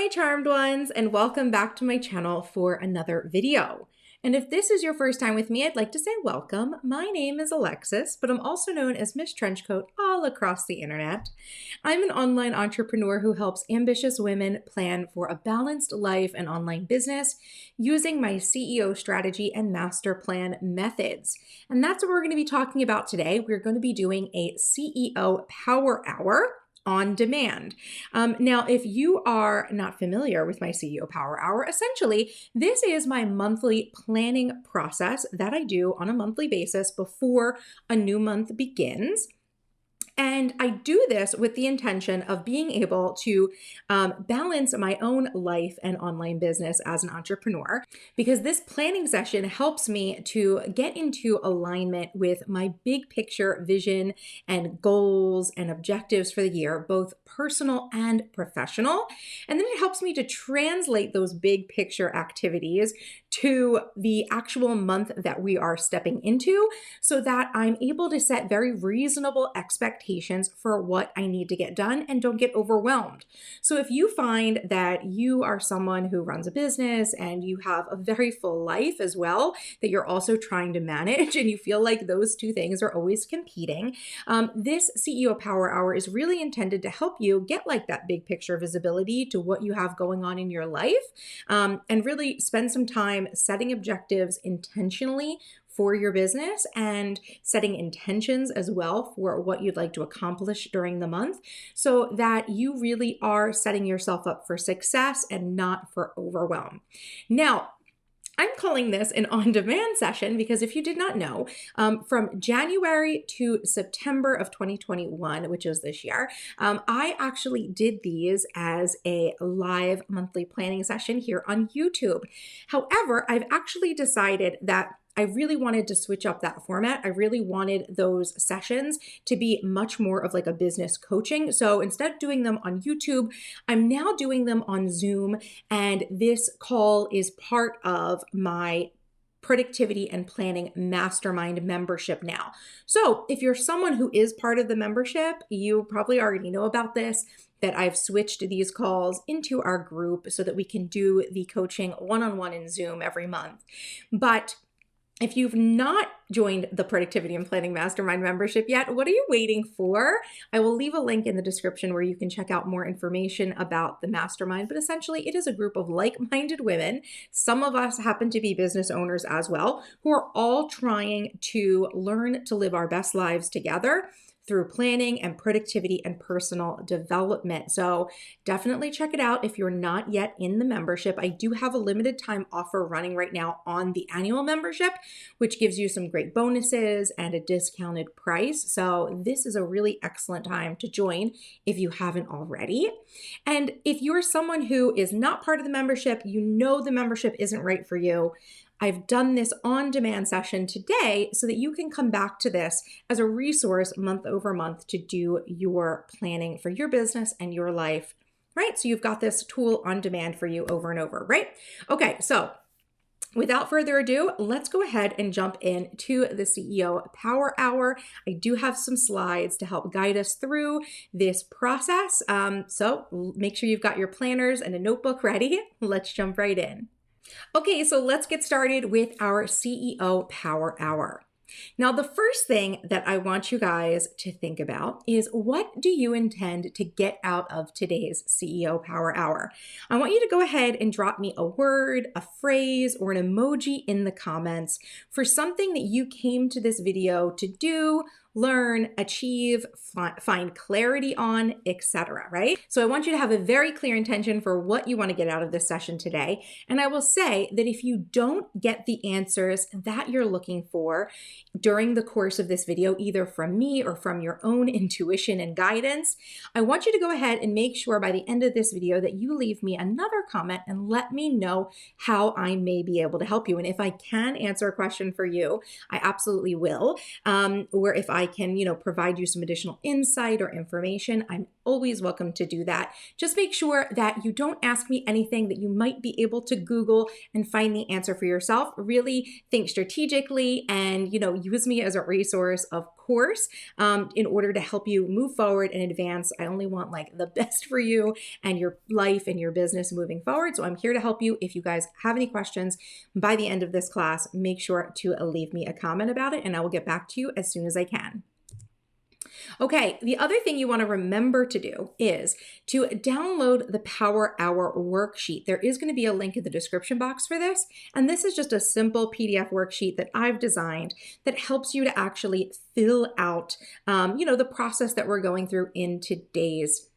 charmed ones, and welcome back to my channel for another video. And if this is your first time with me, I'd like to say welcome. My name is Alexis, but I'm also known as MissTrenchcoat all across the internet. I'm an online entrepreneur who helps ambitious women plan for a balanced life and online business using my CEO strategy and master plan methods. And that's what we're going to be talking about today. We're going to be doing a CEO Power Hour on demand. Now, if you are not familiar with my CEO Power Hour, essentially, this is my monthly planning process that I do on a monthly basis before a new month begins. And I do this with the intention of being able to balance my own life and online business as an entrepreneur, because this planning session helps me to get into alignment with my big picture vision and goals and objectives for the year, both personal and professional. And then it helps me to translate those big picture activities to the actual month that we are stepping into so that I'm able to set very reasonable expectations for what I need to get done and don't get overwhelmed. So if you find that you are someone who runs a business and you have a very full life as well, that you're also trying to manage and you feel like those two things are always competing, this CEO Power Hour is really intended to help you get like that big picture visibility to what you have going on in your life, and really spend some time setting objectives intentionally for your business and setting intentions as well for what you'd like to accomplish during the month so that you really are setting yourself up for success and not for overwhelm. Now, I'm calling this an on-demand session because if you did not know, from January to September of 2021, which is this year, I actually did these as a live monthly planning session here on YouTube. However, I've actually decided that I really wanted to switch up that format. I really wanted those sessions to be much more of like a business coaching. So instead of doing them on YouTube, I'm now doing them on Zoom. And this call is part of my productivity and planning mastermind membership now. So if you're someone who is part of the membership, you probably already know about this, that I've switched these calls into our group so that we can do the coaching one-on-one in Zoom every month. But if you've not joined the Productivity and Planning Mastermind membership yet, what are you waiting for? I will leave a link in the description where you can check out more information about the mastermind, but essentially it is a group of like-minded women. Some of us happen to be business owners as well, who are all trying to learn to live our best lives together through planning and productivity and personal development. So definitely check it out if you're not yet in the membership. I do have a limited time offer running right now on the annual membership, which gives you some great bonuses and a discounted price. So this is a really excellent time to join if you haven't already. And if you're someone who is not part of the membership, you know the membership isn't right for you, I've done this on-demand session today so that you can come back to this as a resource month over month to do your planning for your business and your life, right? So you've got this tool on demand for you over and over, right? Okay, so without further ado, let's go ahead and jump into the CEO Power Hour. I do have some slides to help guide us through this process. So make sure you've got your planners and a notebook ready. Let's jump right in. Okay, so let's get started with our CEO Power Hour. Now, the first thing that I want you guys to think about is, what do you intend to get out of today's CEO Power Hour? I want you to go ahead and drop me a word, a phrase, or an emoji in the comments for something that you came to this video to do, learn, achieve, find clarity on, etc., right? So I want you to have a very clear intention for what you want to get out of this session today. And I will say that if you don't get the answers that you're looking for during the course of this video, either from me or from your own intuition and guidance, I want you to go ahead and make sure by the end of this video that you leave me another comment and let me know how I may be able to help you. And if I can answer a question for you, I absolutely will. Or if I can, provide you some additional insight or information, I'm always welcome to do that. Just make sure that you don't ask me anything that you might be able to Google and find the answer for yourself. Really think strategically and, use me as a resource, of course, in order to help you move forward and advance. I only want like the best for you and your life and your business moving forward. So I'm here to help you. If you guys have any questions by the end of this class, make sure to leave me a comment about it and I will get back to you as soon as I can. Okay, the other thing you want to remember to do is to download the Power Hour worksheet. There is going to be a link in the description box for this, and this is just a simple PDF worksheet that I've designed that helps you to actually fill out, the process that we're going through in today's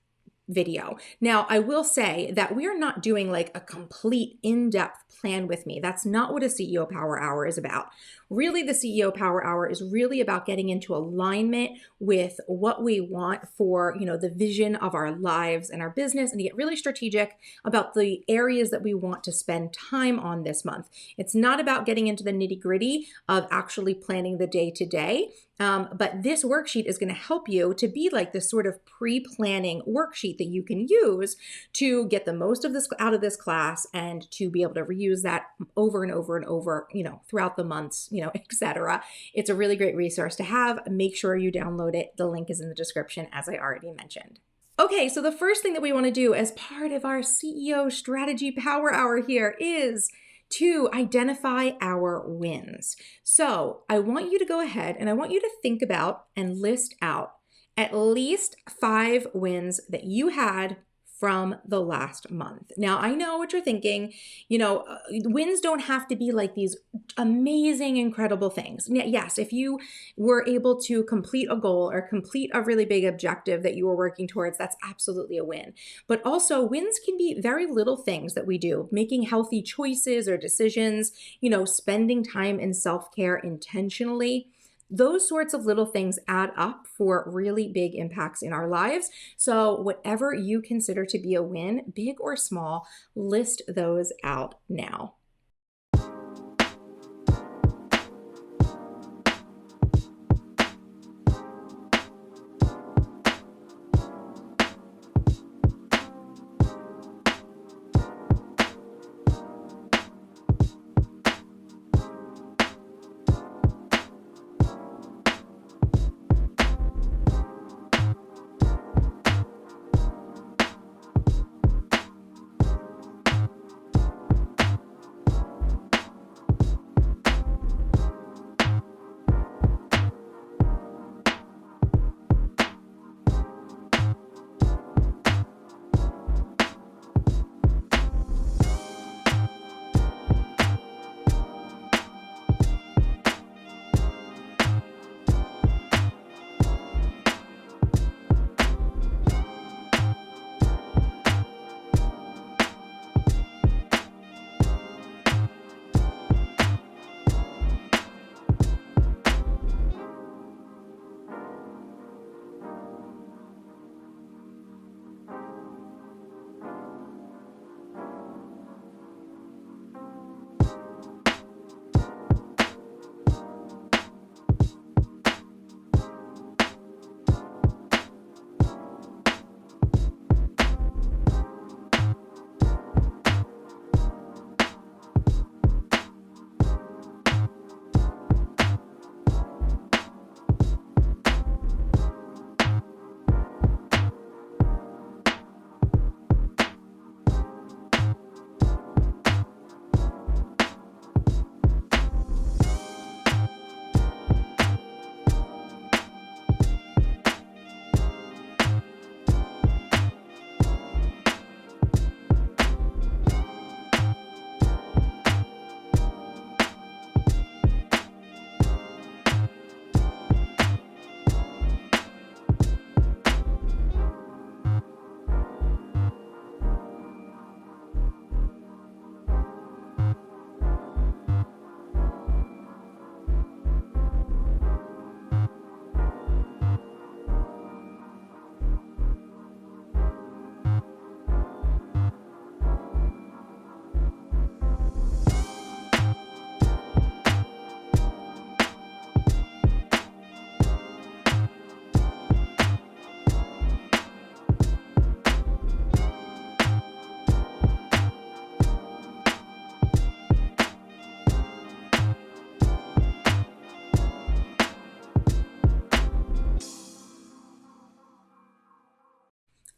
video. Now, I will say that we are not doing like a complete in-depth plan with me. That's not what a CEO Power Hour is about. Really, the CEO Power Hour is really about getting into alignment with what we want for, the vision of our lives and our business, and to get really strategic about the areas that we want to spend time on this month. It's not about getting into the nitty-gritty of actually planning the day-to-day. But this worksheet is going to help you to be like this sort of pre-planning worksheet that you can use to get the most of this out of this class and to be able to reuse that over and over and over, throughout the months, etc. It's a really great resource to have. Make sure you download it. The link is in the description, as I already mentioned. Okay, so the first thing that we want to do as part of our CEO Strategy Power Hour here is to identify our wins. So I want you to go ahead and I want you to think about and list out at least 5 wins that you had from the last month. Now, I know what you're thinking, wins don't have to be like these amazing, incredible things. Yes, if you were able to complete a goal or complete a really big objective that you were working towards, that's absolutely a win. But also wins can be very little things that we do, making healthy choices or decisions, spending time in self-care intentionally. Those sorts of little things add up for really big impacts in our lives. So whatever you consider to be a win, big or small, list those out now.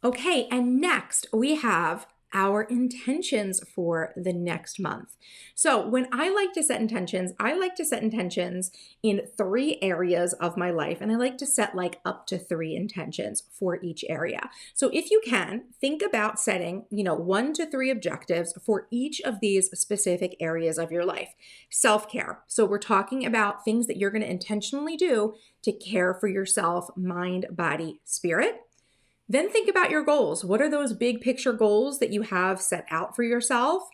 Okay, and next we have our intentions for the next month. So, when I like to set intentions, I like to set intentions in 3 areas of my life, and I like to set like up to 3 intentions for each area. So, if you can, think about setting, 1 to 3 objectives for each of these specific areas of your life. Self care. So, we're talking about things that you're going to intentionally do to care for yourself, mind, body, spirit. Then think about your goals. What are those big picture goals that you have set out for yourself?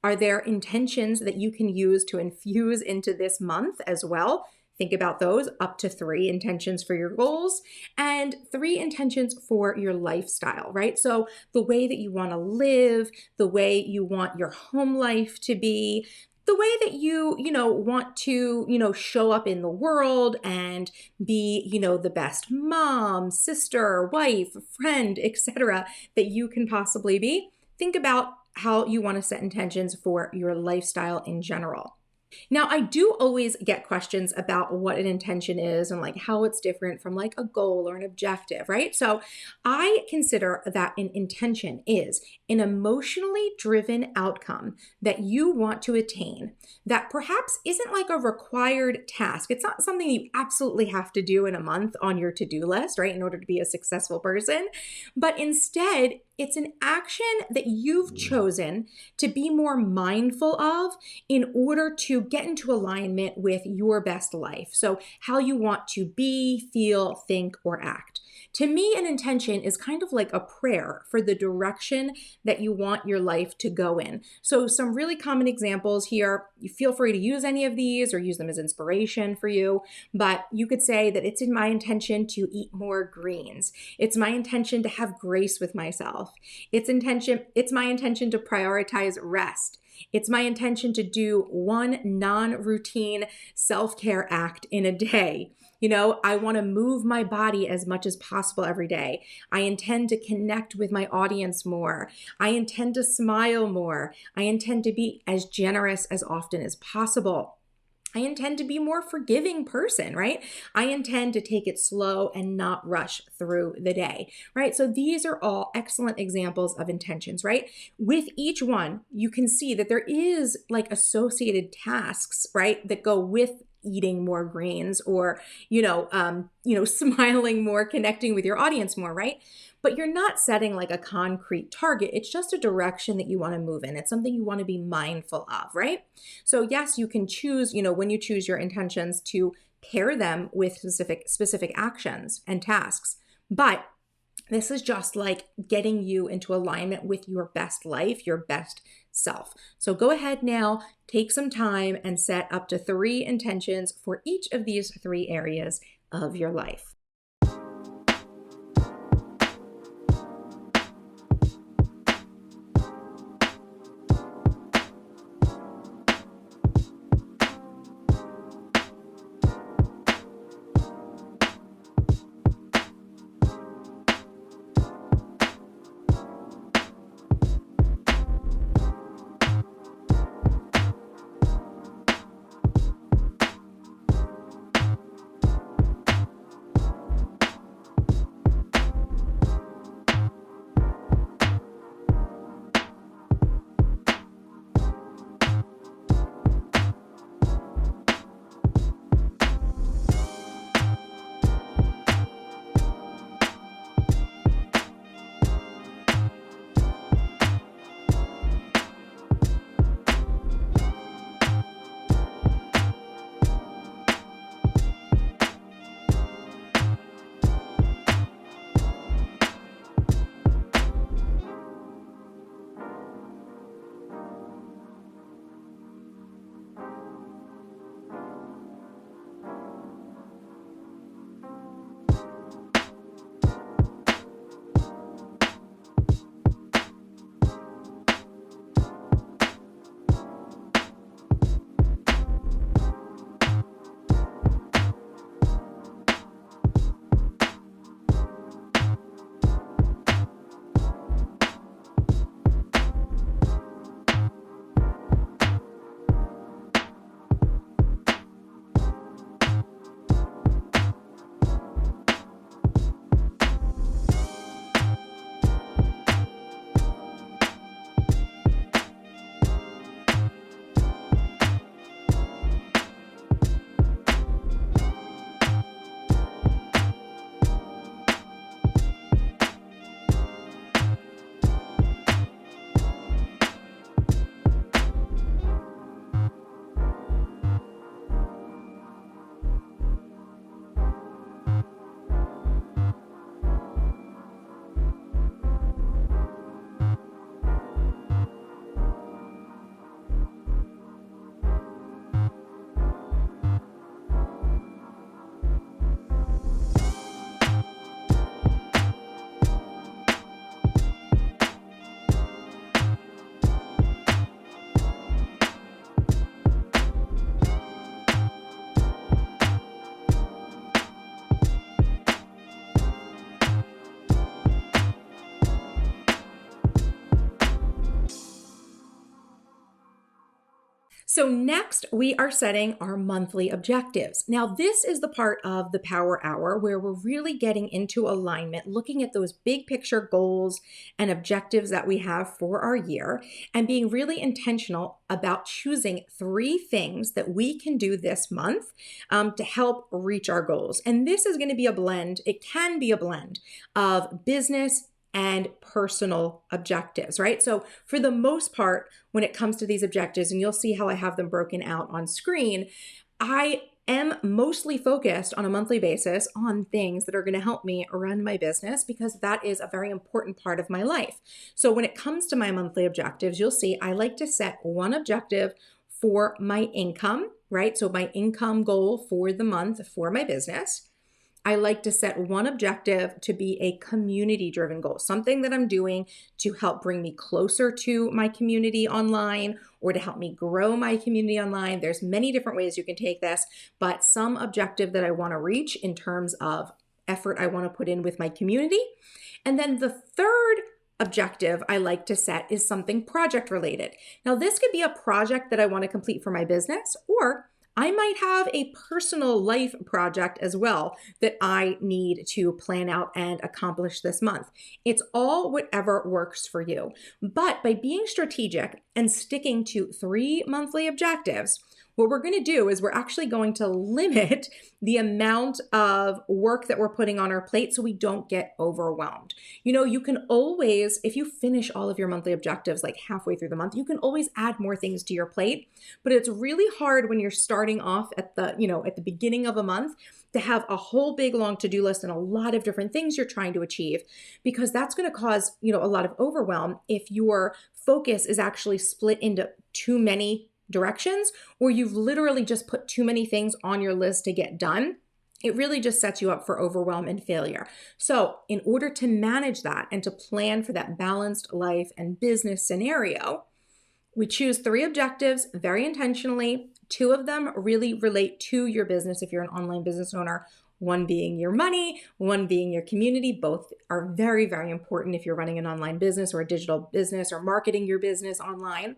Are there intentions that you can use to infuse into this month as well? Think about those, up to 3 intentions for your goals and 3 intentions for your lifestyle, right? So, the way that you want to live, the way you want your home life to be, the way that you want to, show up in the world and be, the best mom, sister, wife, friend, etc. that you can possibly be. Think about how you want to set intentions for your lifestyle in general. Now, I do always get questions about what an intention is and like how it's different from like a goal or an objective, right? So I consider that an intention is an emotionally driven outcome that you want to attain that perhaps isn't like a required task. It's not something you absolutely have to do in a month on your to-do list, right? In order to be a successful person, but instead, it's an action that you've chosen to be more mindful of in order to get into alignment with your best life. So, how you want to be, feel, think, or act. To me, an intention is kind of like a prayer for the direction that you want your life to go in. So, some really common examples here. You feel free to use any of these or use them as inspiration for you, but you could say that it's in my intention to eat more greens. It's my intention to have grace with myself. It's my intention to prioritize rest. It's my intention to do one non-routine self-care act in a day. I want to move my body as much as possible every day. I intend to connect with my audience more. I intend to smile more. I intend to be as generous as often as possible. I intend to be a more forgiving person, right? I intend to take it slow and not rush through the day, right? So these are all excellent examples of intentions, right? With each one, you can see that there is like associated tasks, right, that go with eating more greens or, smiling more, connecting with your audience more, right? But you're not setting like a concrete target. It's just a direction that you want to move in. It's something you want to be mindful of, right? So yes, you can choose, when you choose your intentions to pair them with specific actions and tasks. But this is just like getting you into alignment with your best life, your best self. So go ahead now, take some time and set up to 3 intentions for each of these 3 areas of your life. So next, we are setting our monthly objectives. Now, this is the part of the Power Hour where we're really getting into alignment, looking at those big picture goals and objectives that we have for our year, and being really intentional about choosing 3 things that we can do this month to help reach our goals. And this is going to be a blend. It can be a blend of business and personal objectives, right? So for the most part, when it comes to these objectives, and you'll see how I have them broken out on screen, I am mostly focused on a monthly basis on things that are going to help me run my business because that is a very important part of my life. So when it comes to my monthly objectives, you'll see I like to set one objective for my income, right? So my income goal for the month for my business. I like to set one objective to be a community-driven goal, something that I'm doing to help bring me closer to my community online or to help me grow my community online. There's many different ways you can take this, but some objective that I want to reach in terms of effort I want to put in with my community. And then the third objective I like to set is something project related. Now, this could be a project that I want to complete for my business, or I might have a personal life project as well that I need to plan out and accomplish this month. It's all whatever works for you. But by being strategic and sticking to 3 monthly objectives, what we're going to do is we're actually going to limit the amount of work that we're putting on our plate so we don't get overwhelmed. You know, you can always, if you finish all of your monthly objectives like halfway through the month, you can always add more things to your plate, but it's really hard when you're starting off at the beginning of a month to have a whole big long to-do list and a lot of different things you're trying to achieve, because that's going to cause, a lot of overwhelm if your focus is actually split into too many directions, or you've literally just put too many things on your list to get done. It really just sets you up for overwhelm and failure. So in order to manage that and to plan for that balanced life and business scenario, we choose 3 objectives very intentionally. 2 of them really relate to your business if you're an online business owner. 1 being your money, 1 being your community. Both are very, very important if you're running an online business or a digital business or marketing your business online.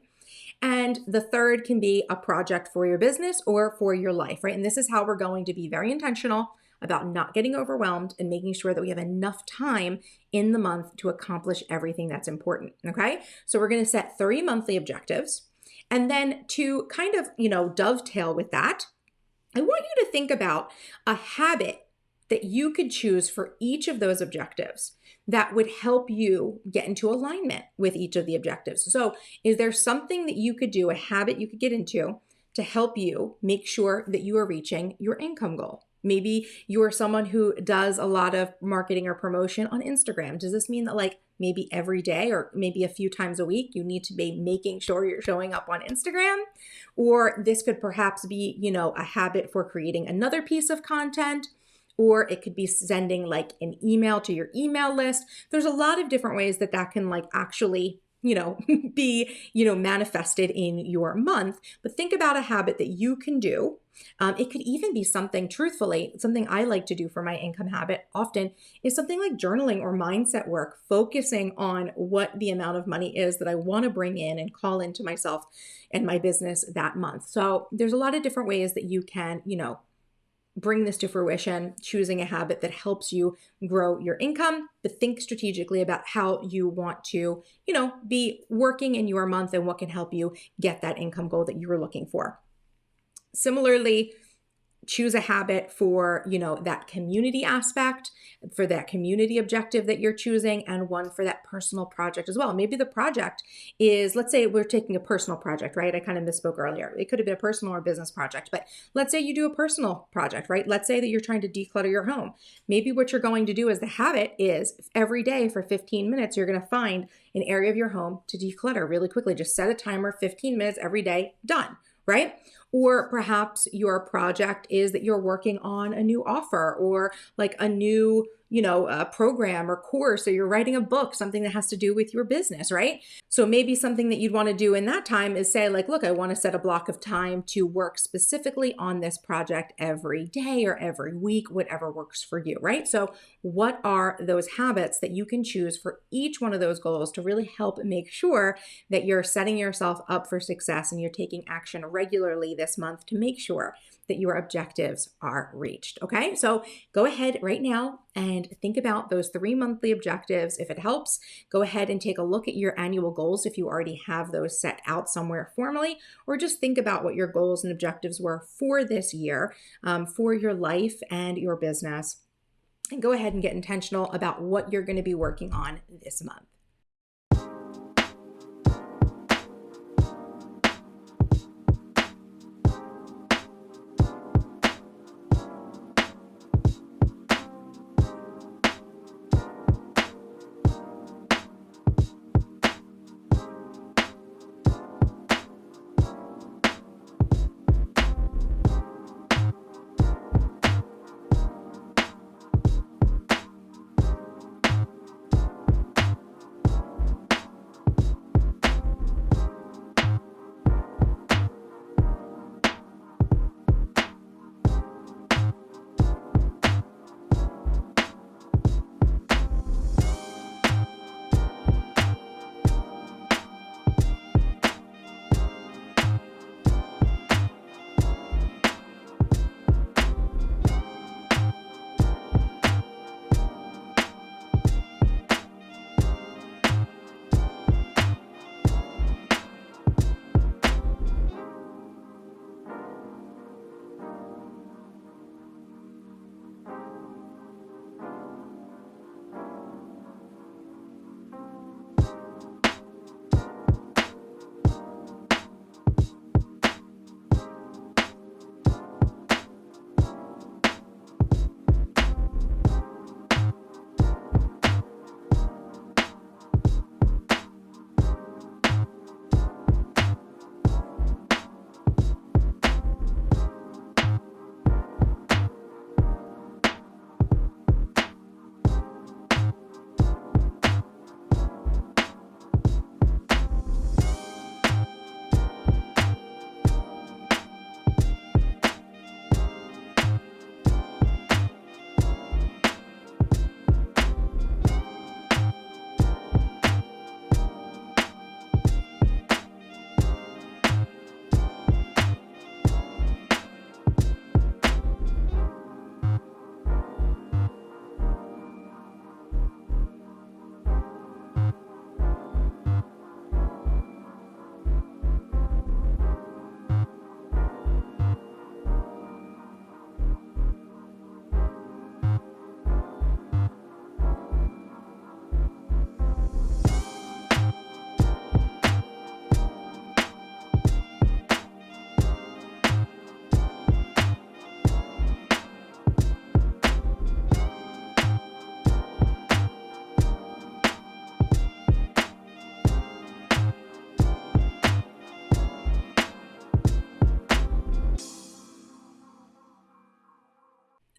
And the third can be a project for your business or for your life, right? And this is how we're going to be very intentional about not getting overwhelmed and making sure that we have enough time in the month to accomplish everything that's important, okay? So we're going to set 3 monthly objectives. And then to kind of, dovetail with that, I want you to think about a habit that you could choose for each of those objectives that would help you get into alignment with each of the objectives. So is there something that you could do, a habit you could get into to help you make sure that you are reaching your income goal? Maybe you are someone who does a lot of marketing or promotion on Instagram. Does this mean that maybe every day or maybe a few times a week, you need to be making sure you're showing up on Instagram? Or this could perhaps be, a habit for creating another piece of content. Or it could be sending an email to your email list. There's a lot of different ways that can actually, be, manifested in your month. But think about a habit that you can do. It could even be something, truthfully, something I like to do for my income habit often is something like journaling or mindset work, focusing on what the amount of money is that I want to bring in and call into myself and my business that month. So there's a lot of different ways that you can, bring this to fruition, choosing a habit that helps you grow your income, but think strategically about how you want to, be working in your month and what can help you get that income goal that you were looking for. Similarly, choose a habit for, that community aspect, for that community objective that you're choosing, and 1 for that personal project as well. Maybe the project is, let's say we're taking a personal project, right? I kind of misspoke earlier. It could have been a personal or business project, but let's say you do a personal project, right? Let's say that you're trying to declutter your home. Maybe what you're going to do as the habit is every day for 15 minutes, you're going to find an area of your home to declutter really quickly. Just set a timer, 15 minutes every day, done. Right? Or perhaps your project is that you're working on a new offer or like a new, program or course, or you're writing a book, something that has to do with your business, right? So maybe something that you'd want to do in that time is say like, look, I want to set a block of time to work specifically on this project every day or every week, whatever works for you, right? So what are those habits that you can choose for each one of those goals to really help make sure that you're setting yourself up for success and you're taking action regularly this month to make sure that your objectives are reached, okay? So go ahead right now and think about those 3 monthly objectives. If it helps, go ahead and take a look at your annual goals if you already have those set out somewhere formally, or just think about what your goals and objectives were for this year, for your life and your business. And go ahead and get intentional about what you're going to be working on this month.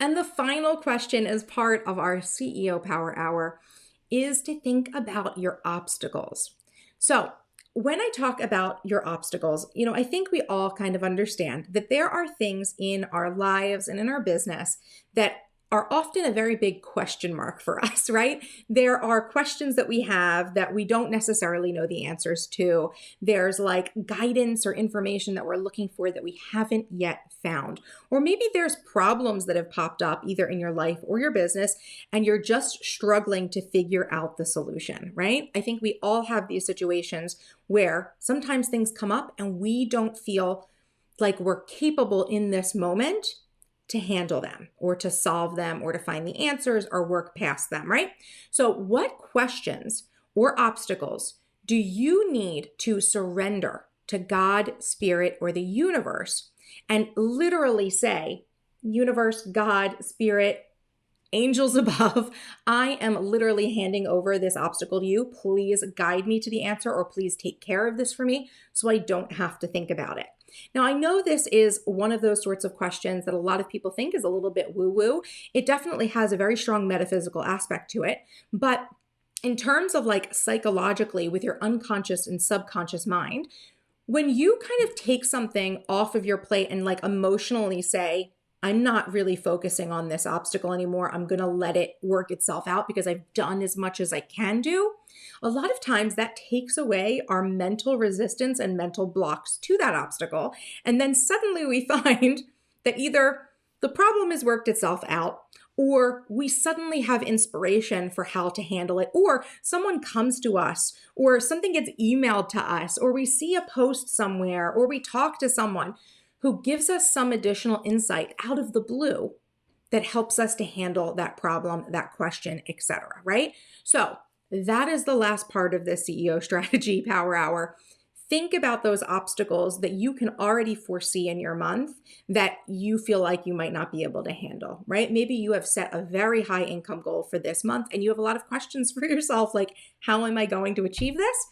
And the final question as part of our CEO Power Hour is to think about your obstacles. So when I talk about your obstacles, I think we all kind of understand that there are things in our lives and in our business that are often a very big question mark for us, right? There are questions that we have that we don't necessarily know the answers to. There's like guidance or information that we're looking for that we haven't yet found. Or maybe there's problems that have popped up either in your life or your business, and you're just struggling to figure out the solution, right? I think we all have these situations where sometimes things come up and we don't feel like we're capable in this moment to handle them or to solve them or to find the answers or work past them, right? So what questions or obstacles do you need to surrender to God, Spirit, or the universe and literally say, universe, God, Spirit, angels above, I am literally handing over this obstacle to you. Please guide me to the answer, or please take care of this for me so I don't have to think about it. Now, I know this is one of those sorts of questions that a lot of people think is a little bit woo-woo. It definitely has a very strong metaphysical aspect to it, but in terms of like psychologically with your unconscious and subconscious mind, when you kind of take something off of your plate and like emotionally say, I'm not really focusing on this obstacle anymore, I'm going to let it work itself out because I've done as much as I can do, a lot of times that takes away our mental resistance and mental blocks to that obstacle. And then suddenly we find that either the problem has worked itself out, or we suddenly have inspiration for how to handle it, or someone comes to us, or something gets emailed to us, or we see a post somewhere, or we talk to someone who gives us some additional insight out of the blue that helps us to handle that problem, that question, etc. Right? So that is the last part of this CEO strategy power hour. Think about those obstacles that you can already foresee in your month that you feel like you might not be able to handle, right? Maybe you have set a very high income goal for this month and you have a lot of questions for yourself, like, how am I going to achieve this?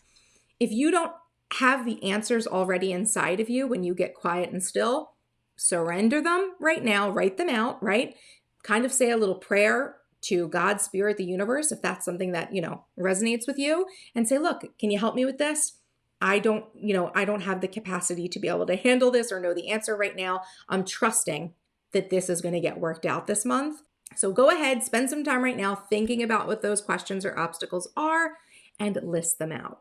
If you don't have the answers already inside of you when you get quiet and still, surrender them right now, write them out, right? Kind of say a little prayer to God, Spirit, the universe, if that's something that, resonates with you, and say, look, can you help me with this? I don't have the capacity to be able to handle this or know the answer right now. I'm trusting that this is going to get worked out this month. So go ahead, spend some time right now thinking about what those questions or obstacles are and list them out.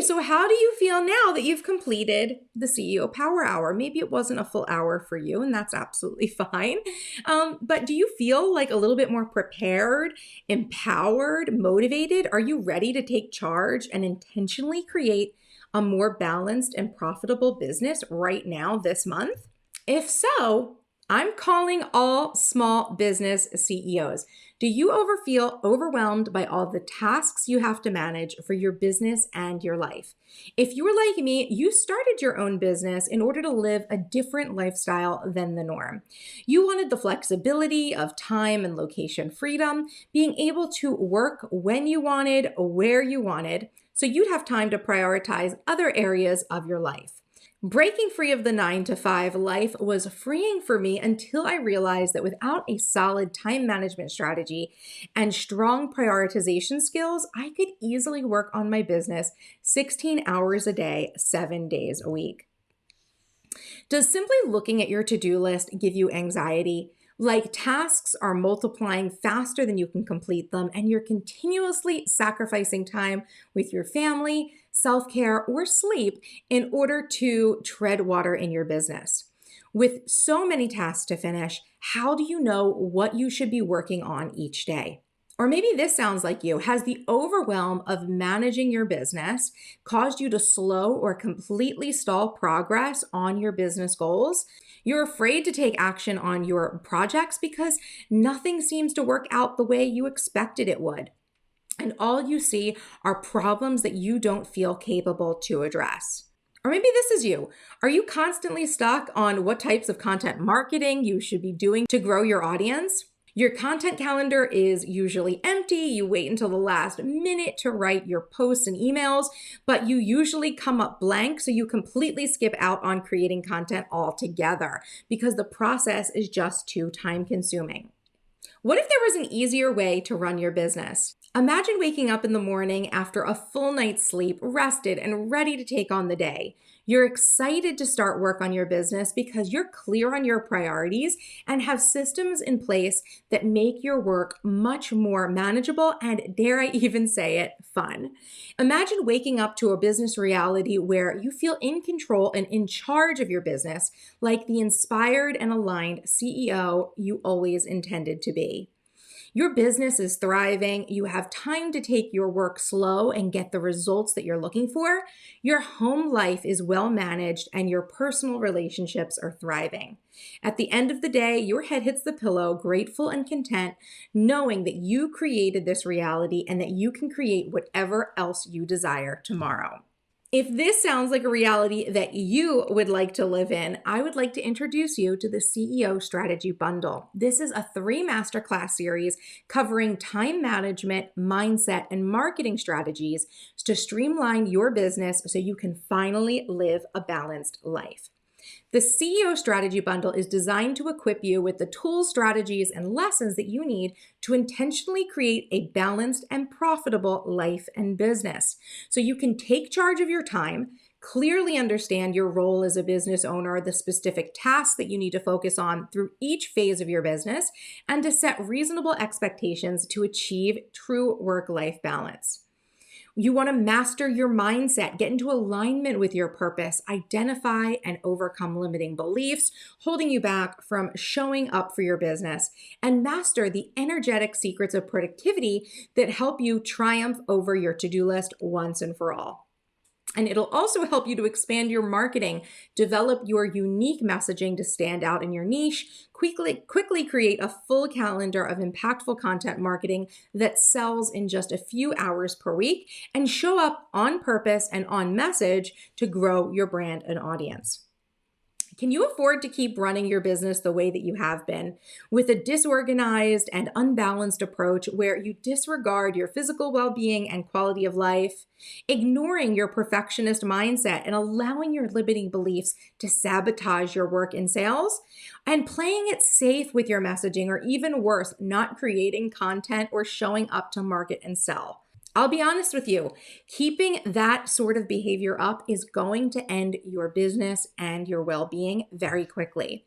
so how do you feel now that you've completed the CEO Power Hour? Maybe it wasn't a full hour for you, and that's absolutely fine. But do you feel like a little bit more prepared, empowered, motivated? Are you ready to take charge and intentionally create a more balanced and profitable business right now this month? If so, I'm calling all small business CEOs. Do you ever feel overwhelmed by all the tasks you have to manage for your business and your life? If you were like me, you started your own business in order to live a different lifestyle than the norm. You wanted the flexibility of time and location freedom, being able to work when you wanted, where you wanted, so you'd have time to prioritize other areas of your life. Breaking free of the 9-to-5 life was freeing for me until I realized that without a solid time management strategy and strong prioritization skills, I could easily work on my business 16 hours a day, 7 days a week. Does simply looking at your to-do list give you anxiety? Like tasks are multiplying faster than you can complete them, and you're continuously sacrificing time with your family, self-care, or sleep in order to tread water in your business. With so many tasks to finish, how do you know what you should be working on each day? Or maybe this sounds like you. Has the overwhelm of managing your business caused you to slow or completely stall progress on your business goals? You're afraid to take action on your projects because nothing seems to work out the way you expected it would. And all you see are problems that you don't feel capable to address. Or maybe this is you. Are you constantly stuck on what types of content marketing you should be doing to grow your audience? Your content calendar is usually empty. You wait until the last minute to write your posts and emails, but you usually come up blank, so you completely skip out on creating content altogether because the process is just too time consuming. What if there was an easier way to run your business? Imagine waking up in the morning after a full night's sleep, rested and ready to take on the day. You're excited to start work on your business because you're clear on your priorities and have systems in place that make your work much more manageable and, dare I even say it, fun. Imagine waking up to a business reality where you feel in control and in charge of your business, like the inspired and aligned CEO you always intended to be. Your business is thriving, you have time to take your work slow and get the results that you're looking for, your home life is well managed, and your personal relationships are thriving. At the end of the day, your head hits the pillow, grateful and content, knowing that you created this reality and that you can create whatever else you desire tomorrow. If this sounds like a reality that you would like to live in, I would like to introduce you to the CEO Strategy Bundle. This is a 3 masterclass series covering time management, mindset, and marketing strategies to streamline your business so you can finally live a balanced life. The CEO Strategy Bundle is designed to equip you with the tools, strategies, and lessons that you need to intentionally create a balanced and profitable life and business. So you can take charge of your time, clearly understand your role as a business owner, the specific tasks that you need to focus on through each phase of your business, and to set reasonable expectations to achieve true work-life balance. You want to master your mindset, get into alignment with your purpose, identify and overcome limiting beliefs holding you back from showing up for your business, and master the energetic secrets of productivity that help you triumph over your to-do list once and for all. And it'll also help you to expand your marketing, develop your unique messaging to stand out in your niche, quickly create a full calendar of impactful content marketing that sells in just a few hours per week, and show up on purpose and on message to grow your brand and audience. Can you afford to keep running your business the way that you have been, with a disorganized and unbalanced approach where you disregard your physical well-being and quality of life, ignoring your perfectionist mindset and allowing your limiting beliefs to sabotage your work in sales, and playing it safe with your messaging, or even worse, not creating content or showing up to market and sell? I'll be honest with you, keeping that sort of behavior up is going to end your business and your well-being very quickly.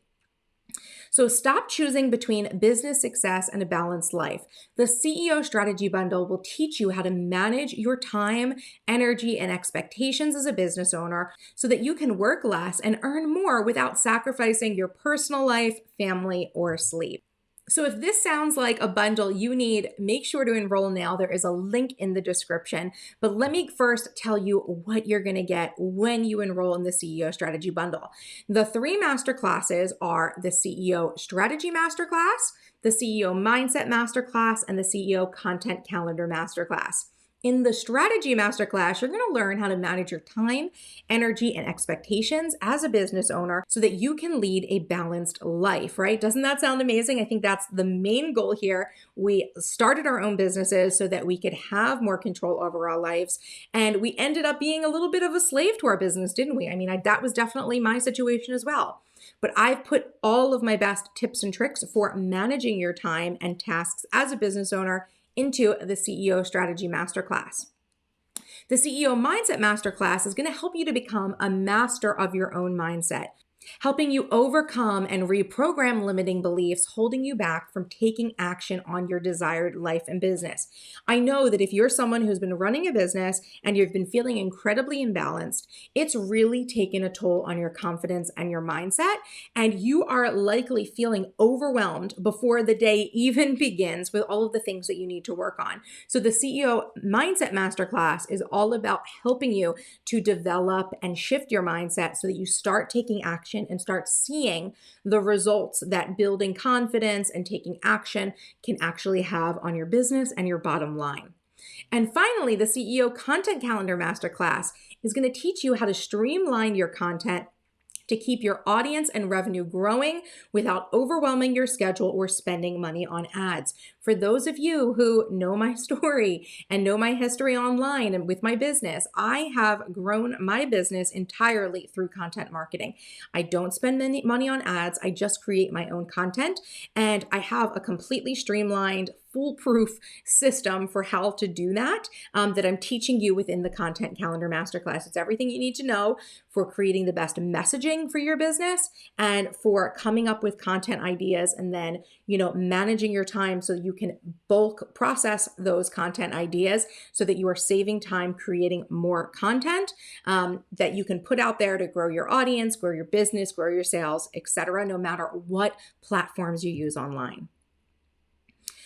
So stop choosing between business success and a balanced life. The CEO Strategy Bundle will teach you how to manage your time, energy, and expectations as a business owner so that you can work less and earn more without sacrificing your personal life, family, or sleep. So if this sounds like a bundle you need, make sure to enroll now. There is a link in the description. But let me first tell you what you're going to get when you enroll in the CEO Strategy Bundle. The 3 masterclasses are the CEO Strategy Masterclass, the CEO Mindset Masterclass, and the CEO Content Calendar Masterclass. In the Strategy Masterclass, you're going to learn how to manage your time, energy, and expectations as a business owner so that you can lead a balanced life, right? Doesn't that sound amazing? I think that's the main goal here. We started our own businesses so that we could have more control over our lives, and we ended up being a little bit of a slave to our business, didn't we? I mean, that was definitely my situation as well. But I've put all of my best tips and tricks for managing your time and tasks as a business owner into the CEO Strategy Masterclass. The CEO Mindset Masterclass is going to help you to become a master of your own mindset, helping you overcome and reprogram limiting beliefs holding you back from taking action on your desired life and business. I know that if you're someone who's been running a business and you've been feeling incredibly imbalanced, it's really taken a toll on your confidence and your mindset, and you are likely feeling overwhelmed before the day even begins with all of the things that you need to work on. So the CEO Mindset Masterclass is all about helping you to develop and shift your mindset so that you start taking action and start seeing the results that building confidence and taking action can actually have on your business and your bottom line. And finally, the CEO Content Calendar Masterclass is going to teach you how to streamline your content to keep your audience and revenue growing without overwhelming your schedule or spending money on ads. For those of you who know my story and know my history online and with my business, I have grown my business entirely through content marketing. I don't spend any money on ads. I just create my own content, and I have a completely streamlined, foolproof system for how to do that that I'm teaching you within the Content Calendar Masterclass. It's everything you need to know for creating the best messaging for your business and for coming up with content ideas, and then, managing your time so you can bulk process those content ideas so that you are saving time creating more content that you can put out there to grow your audience, grow your business, grow your sales, etc., no matter what platforms you use online.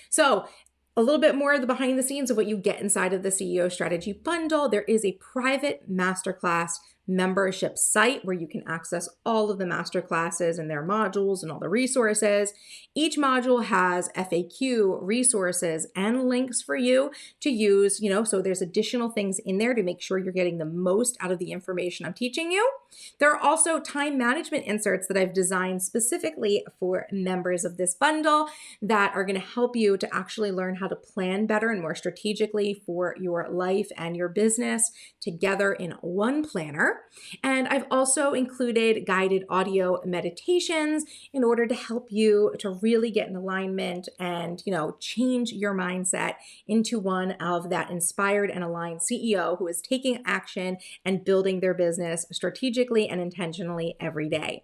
So a little bit more of the behind the scenes of what you get inside of the CEO Strategy Bundle. There is a private masterclass membership site where you can access all of the masterclasses and their modules and all the resources. Each module has FAQ, resources, and links for you to use, so there's additional things in there to make sure you're getting the most out of the information I'm teaching you. There are also time management inserts that I've designed specifically for members of this bundle that are going to help you to actually learn how to plan better and more strategically for your life and your business together in one planner. And I've also included guided audio meditations in order to help you to really get in alignment and, change your mindset into one of that inspired and aligned CEO who is taking action and building their business strategically and intentionally every day.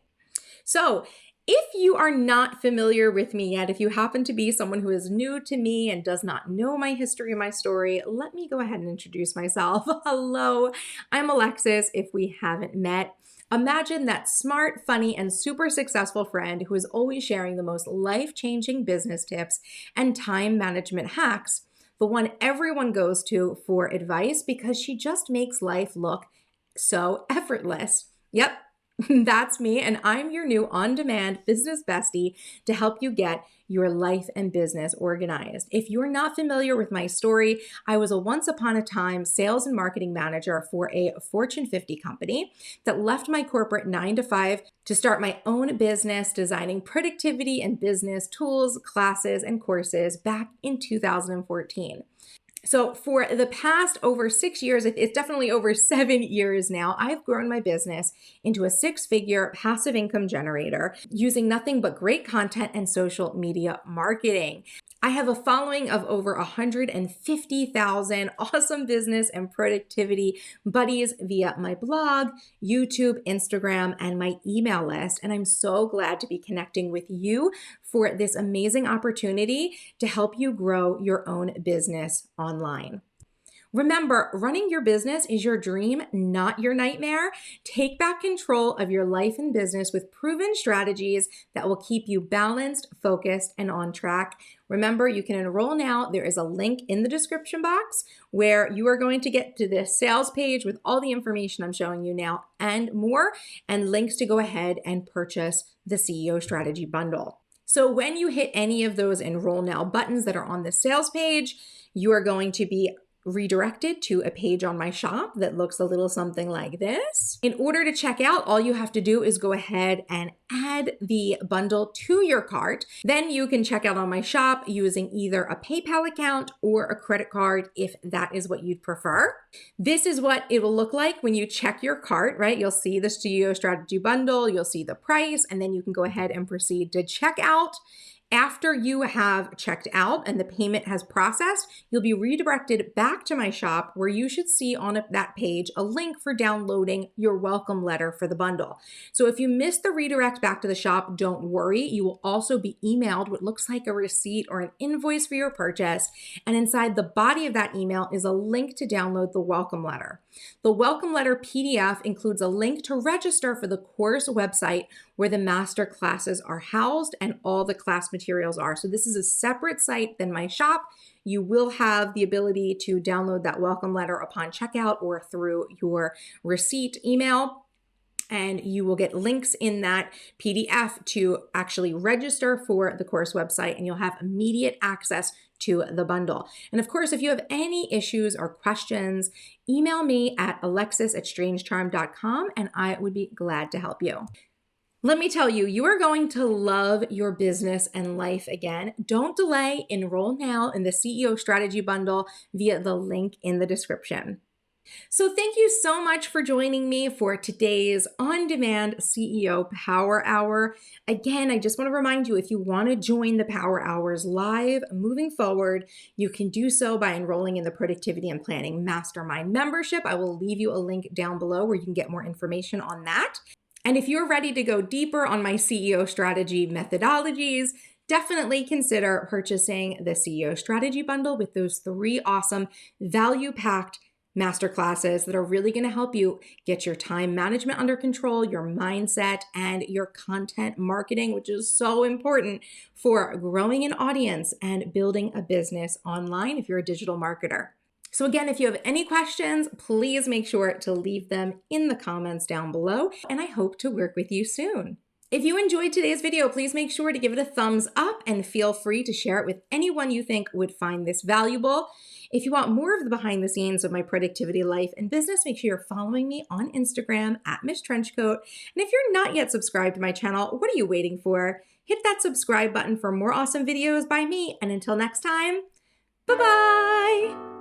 So if you are not familiar with me yet, if you happen to be someone who is new to me and does not know my history and my story, let me go ahead and introduce myself. Hello, I'm Alexis, if we haven't met. Imagine that smart, funny, and super successful friend who is always sharing the most life-changing business tips and time management hacks, the one everyone goes to for advice because she just makes life look so effortless. Yep. That's me, and I'm your new on-demand business bestie to help you get your life and business organized. If you're not familiar with my story, I was a once upon a time sales and marketing manager for a Fortune 50 company that left my corporate 9-to-5 to start my own business designing productivity and business tools, classes, and courses back in 2014. So for the past over 6 years, it's definitely over 7 years now, I've grown my business into a 6-figure passive income generator using nothing but great content and social media marketing. I have a following of over 150,000 awesome business and productivity buddies via my blog, YouTube, Instagram, and my email list. And I'm so glad to be connecting with you for this amazing opportunity to help you grow your own business online. Remember, running your business is your dream, not your nightmare. Take back control of your life and business with proven strategies that will keep you balanced, focused, and on track. Remember, you can enroll now. There is a link in the description box where you are going to get to the sales page with all the information I'm showing you now and more, and links to go ahead and purchase the CEO Strategy Bundle. So when you hit any of those enroll now buttons that are on the sales page, you are going to be redirected to a page on my shop that looks a little something like this. In order to check out, all you have to do is go ahead and add the bundle to your cart. Then you can check out on my shop using either a PayPal account or a credit card if that is what you'd prefer. This is what it will look like when you check your cart, right? You'll see the CEO Strategy Bundle, you'll see the price, and then you can go ahead and proceed to check out. After you have checked out and the payment has processed, you'll be redirected back to my shop where you should see on that page a link for downloading your welcome letter for the bundle. So if you missed the redirect back to the shop, don't worry. You will also be emailed what looks like a receipt or an invoice for your purchase. And inside the body of that email is a link to download the welcome letter. The welcome letter PDF includes a link to register for the course website where the master classes are housed and all the class materials are. So this is a separate site than my shop. You will have the ability to download that welcome letter upon checkout or through your receipt email. And you will get links in that PDF to actually register for the course website, and you'll have immediate access to the bundle. And of course, if you have any issues or questions, email me at alexis@strangecharm.com and I would be glad to help you. Let me tell you, you are going to love your business and life again. Don't delay. Enroll now in the CEO Strategy Bundle via the link in the description. So thank you so much for joining me for today's on-demand CEO Power Hour. Again, I just want to remind you, if you want to join the Power Hours live moving forward, you can do so by enrolling in the Productivity and Planning Mastermind membership. I will leave you a link down below where you can get more information on that. And if you're ready to go deeper on my CEO strategy methodologies, definitely consider purchasing the CEO Strategy Bundle with those 3 awesome value-packed masterclasses that are really going to help you get your time management under control, your mindset, and your content marketing, which is so important for growing an audience and building a business online if you're a digital marketer. So again, if you have any questions, please make sure to leave them in the comments down below, and I hope to work with you soon. If you enjoyed today's video, please make sure to give it a thumbs up and feel free to share it with anyone you think would find this valuable. If you want more of the behind the scenes of my productivity life and business, make sure you're following me on Instagram at MissTrenchcoat. And if you're not yet subscribed to my channel, what are you waiting for? Hit that subscribe button for more awesome videos by me. And until next time, bye-bye.